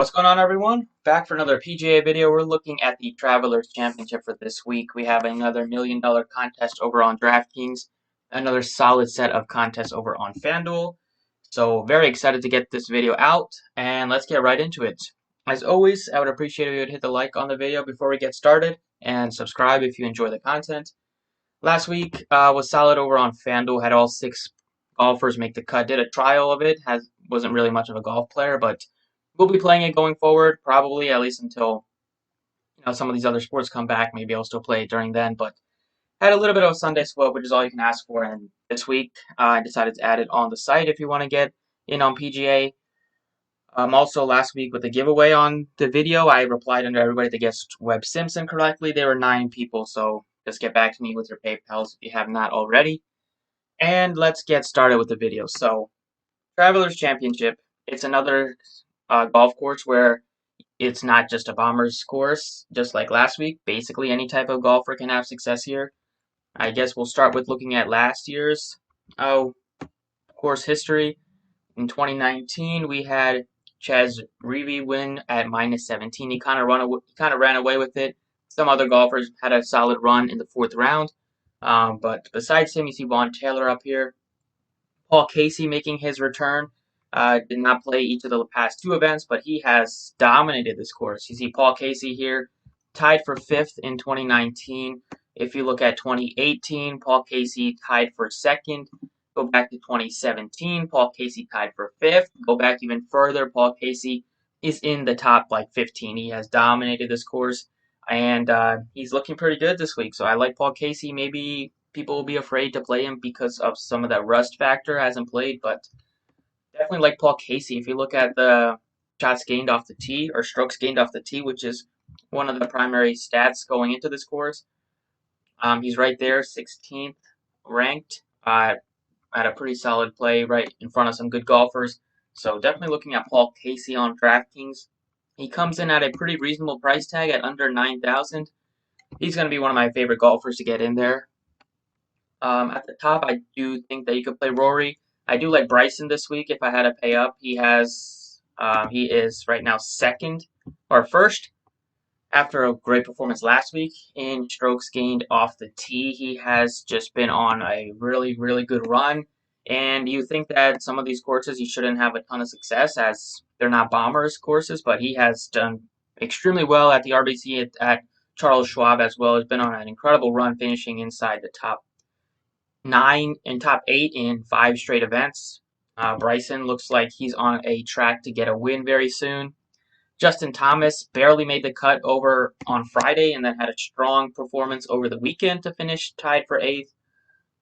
What's going on, everyone? Back for another PGA video. We're looking at the Travelers Championship for this week. We have another $1 million contest over on Draftkings, another solid set of contests over on Fanduel. So very excited to get this video out, and let's get right into it. As always, I would appreciate if you would hit the like on the video before we get started, and subscribe if you enjoy the content. Last week was solid over on Fanduel. Had all 6 golfers make the cut. Did a trial of it. Wasn't really much of a golf player, but we'll be playing it going forward, probably at least until some of these other sports come back. Maybe I'll still play it during then. But had a little bit of a Sunday swope, which is all you can ask for. And this week, I decided to add it on the site if you want to get in on PGA. Also, last week with the giveaway on the video, I replied under everybody that guessed Webb Simpson correctly. There were 9 people, so just get back to me with your PayPals if you have not already. And let's get started with the video. So, Travelers Championship, it's another golf course where it's not just a bomber's course, just like last week. Basically, any type of golfer can have success here. I guess we'll start with looking at last year's course history. In 2019, we had Chaz Reavie win at -17. He kind of ran away with it. Some other golfers had a solid run in the 4th round, but besides him, you see Vaughn Taylor up here. Paul Casey making his return. Did not play each of the past 2 events, but he has dominated this course. You see Paul Casey here, tied for 5th in 2019. If you look at 2018, Paul Casey tied for 2nd. Go back to 2017, Paul Casey tied for 5th. Go back even further, Paul Casey is in the top 15. He has dominated this course, and he's looking pretty good this week. So I like Paul Casey. Maybe people will be afraid to play him because of some of that rust factor. Hasn't played, but definitely like Paul Casey. If you look at the shots gained off the tee or strokes gained off the tee, which is one of the primary stats going into this course, he's right there, 16th ranked. Had a pretty solid play right in front of some good golfers. So definitely looking at Paul Casey on DraftKings. He comes in at a pretty reasonable price tag at under $9,000. He's going to be one of my favorite golfers to get in there. At the top, I do think that you could play Rory. I do like Bryson this week if I had to pay up. He is right now 2nd or 1st after a great performance last week in strokes gained off the tee. He has just been on a really, really good run. And you think that some of these courses he shouldn't have a ton of success as they're not bombers courses, but he has done extremely well at the RBC at Charles Schwab as well. Has been on an incredible run, finishing inside the top 9 and top 8 in 5 straight events. Bryson looks like he's on a track to get a win very soon. Justin Thomas barely made the cut over on Friday and then had a strong performance over the weekend to finish tied for 8th.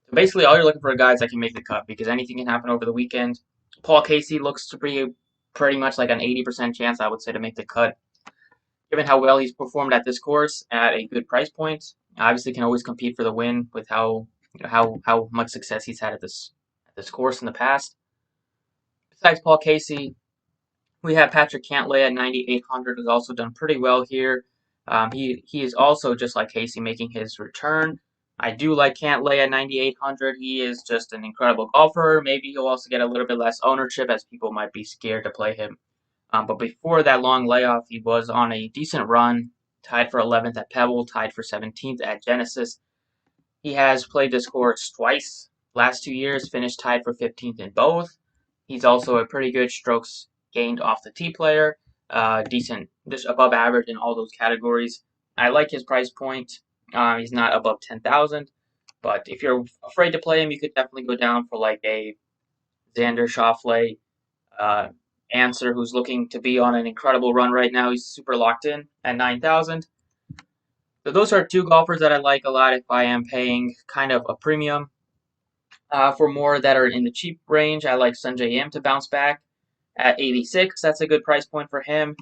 So basically, all you're looking for are guys that can make the cut because anything can happen over the weekend. Paul Casey looks to be pretty much like an 80% chance, I would say, to make the cut. Given how well he's performed at this course at a good price point, obviously can always compete for the win with how much success he's had at this course in the past. Besides Paul Casey, we have Patrick Cantlay at 9,800, who's also done pretty well here. He is also, just like Casey, making his return. I do like Cantlay at 9,800. He is just an incredible golfer. Maybe he'll also get a little bit less ownership as people might be scared to play him. But before that long layoff, he was on a decent run, tied for 11th at Pebble, tied for 17th at Genesis. He has played this course twice. Last 2 years, finished tied for 15th in both. He's also a pretty good strokes gained off the tee player, decent, just above average in all those categories. I like his price point. He's not above 10,000, but if you're afraid to play him, you could definitely go down for like a Xander Schauffele, Answer, who's looking to be on an incredible run right now. He's super locked in at 9,000. So those are 2 golfers that I like a lot if I am paying kind of a premium. For more that are in the cheap range, I like Sungjae Im to bounce back at 86. That's a good price point for him.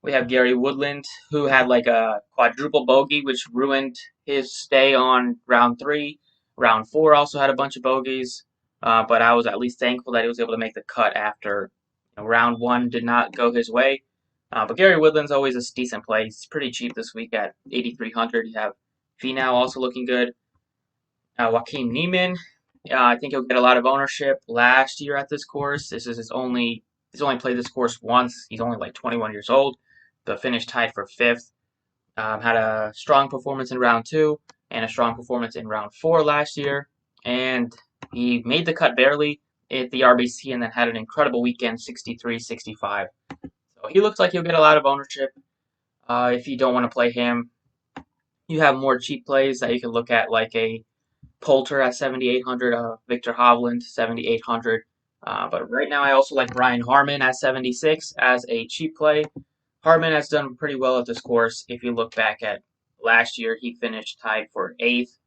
We have Gary Woodland, who had like a quadruple bogey, which ruined his stay on round 3. Round 4 also had a bunch of bogeys, but I was at least thankful that he was able to make the cut after round 1 did not go his way. But Gary Woodland's always a decent play. He's pretty cheap this week at 8,300. You have Finau also looking good. Joaquin Niemann, I think he'll get a lot of ownership last year at this course. This is his only He's only played this course once. He's only like 21 years old, but finished tied for 5th. Had a strong performance in round 2 and a strong performance in round 4 last year. And he made the cut barely at the RBC and then had an incredible weekend, 63, 65. So he looks like he'll get a lot of ownership. If you don't want to play him, you have more cheap plays that you can look at, like a Poulter at 7,800, Victor Hovland 7,800. But right now, I also like Brian Harman at 76 as a cheap play. Harman has done pretty well at this course. If you look back at last year, he finished tied for 8th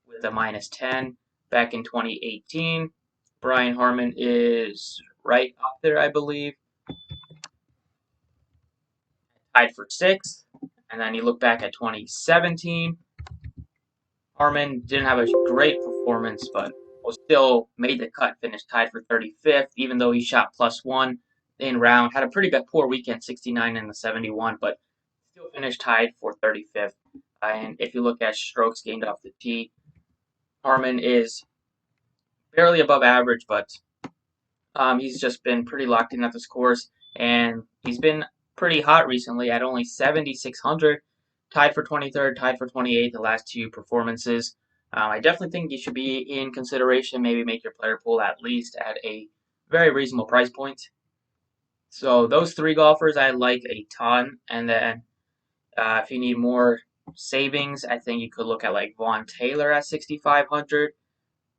with a -10 back in 2018. Brian Harman is right up there, I believe, tied for 6th. And then you look back at 2017. Harman didn't have a great performance, but was still made the cut, finished tied for 35th, even though he shot +1 in round. Had a pretty poor weekend, 69 and the 71, but still finished tied for 35th. And if you look at strokes gained off the tee, Harman is barely above average, but he's just been pretty locked in at this course, and he's been pretty hot recently at only 7,600, tied for 23rd, tied for 28th the last 2 performances. I definitely think you should be in consideration, maybe make your player pool at least at a very reasonable price point. So those 3 golfers I like a ton, and then if you need more savings, I think you could look at like Vaughn Taylor at 6,500.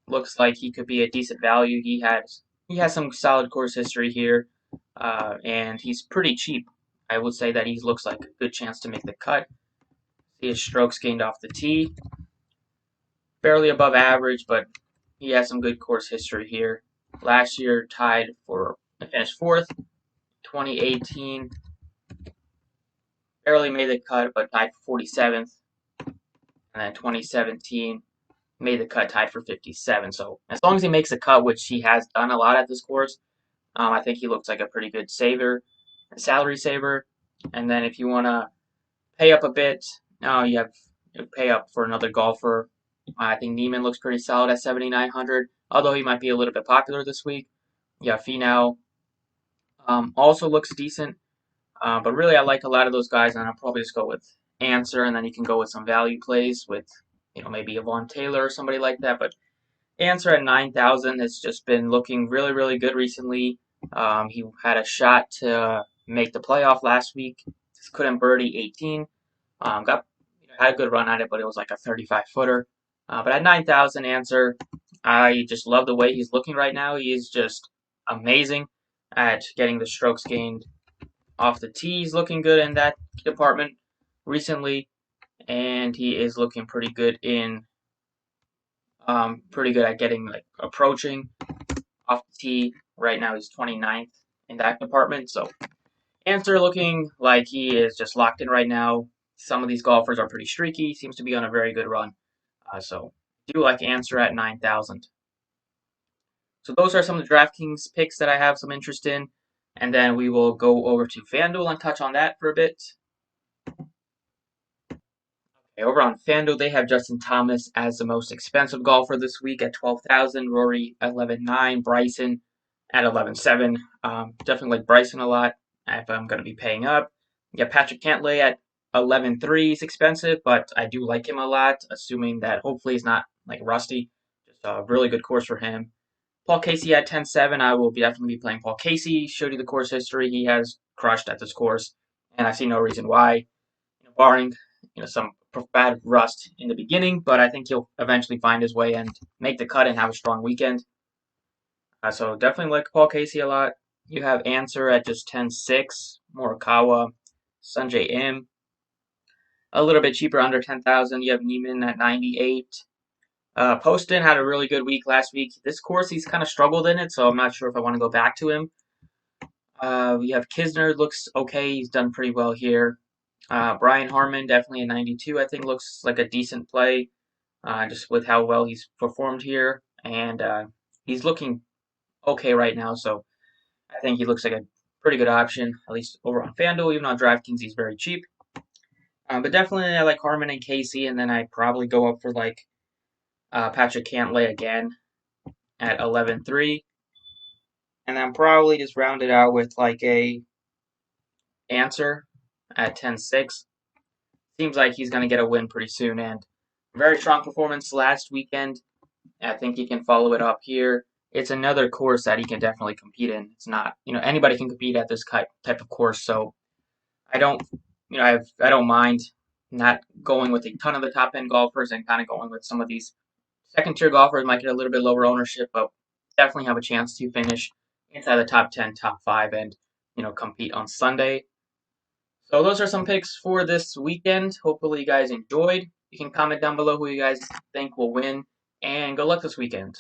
Looks like he could be a decent value. He has some solid course history here, and he's pretty cheap. I would say that he looks like a good chance to make the cut. See his strokes gained off the tee, barely above average, but he has some good course history here. Last year finished 4th. 2018 barely made the cut, but tied for 47th, and then 2017 made the cut, tied for 57. So as long as he makes a cut, which he has done a lot at this course, I think he looks like a pretty good salary saver. And then if you want to pay up a bit, you have to pay up for another golfer. I think Neiman looks pretty solid at 7,900, although he might be a little bit popular this week. Yeah, Finau also looks decent, but really I like a lot of those guys, and I'll probably just go with Answer, and then you can go with some value plays with, maybe a Vaughn Taylor or somebody like that. But Answer at 9,000 has just been looking really, really good recently. He had a shot to make the playoff last week. Just couldn't birdie 18. Had a good run at it, but it was like a 35-footer. But at 9,000, Answer, I just love the way he's looking right now. He is just amazing at getting the strokes gained off the tee. He's looking good in that department recently, and he is looking pretty good at getting approaching off the tee. Right now he's 29th in that department. So Answer looking like he is just locked in right now. Some of these golfers are pretty streaky. Seems to be on a very good run. So do like Answer at 9,000. So those are some of the DraftKings picks that I have some interest in. And then we will go over to Fanduel and touch on that for a bit. Over on Fanduel, they have Justin Thomas as the most expensive golfer this week at 12,000. Rory at 11,900. Bryson at 11,700. Definitely like Bryson a lot if I'm going to be paying up. Yeah, Patrick Cantlay at 11,300 is expensive, but I do like him a lot, assuming that hopefully he's not rusty. Just a really good course for him. Paul Casey at 10,700. I will definitely be playing Paul Casey. Showed you the course history. He has crushed at this course, and I see no reason why, barring some bad rust in the beginning, but I think he'll eventually find his way and make the cut and have a strong weekend. So definitely like Paul Casey a lot. You have Answer at just 10,600. Morikawa, Sanjay Im, a little bit cheaper, under 10,000. You have Neiman at 98. Poston had a really good week last week. This course, he's kind of struggled in it, so I'm not sure if I want to go back to him. We have Kisner, looks okay. He's done pretty well here. Brian Harman, definitely a 92, I think looks like a decent play, just with how well he's performed here. And he's looking okay right now, so I think he looks like a pretty good option, at least over on FanDuel. Even on DraftKings, he's very cheap. But definitely I like Harman and Casey, and then I probably go up for Patrick Cantlay again at 11,300. and then probably just round it out with like a answer at 10-6. Seems like he's going to get a win pretty soon, and very strong performance last weekend. I think he can follow it up here. It's another course that he can definitely compete in. It's not, anybody can compete at this type of course, so I don't, I don't mind not going with a ton of the top end golfers and kind of going with some of these second tier golfers might get a little bit lower ownership, but definitely have a chance to finish inside the top 10, top 5, and compete on Sunday. So those are some picks for this weekend. Hopefully you guys enjoyed. You can comment down below who you guys think will win, and good luck this weekend.